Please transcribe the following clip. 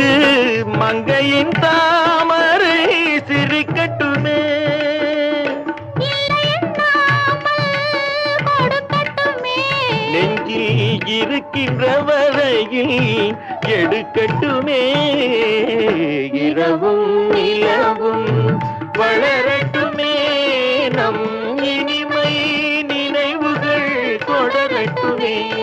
இங்கு மங்கையின் தாமரை சிரிக்கட்டுமே. நெஞ்சில் இருக்கின்ற வரையில் எடுக்கட்டுமே. இரவும் நிலவும் வளரட்டுமே. நம் இனிமை நினைவுகள் தொடரட்டுமே.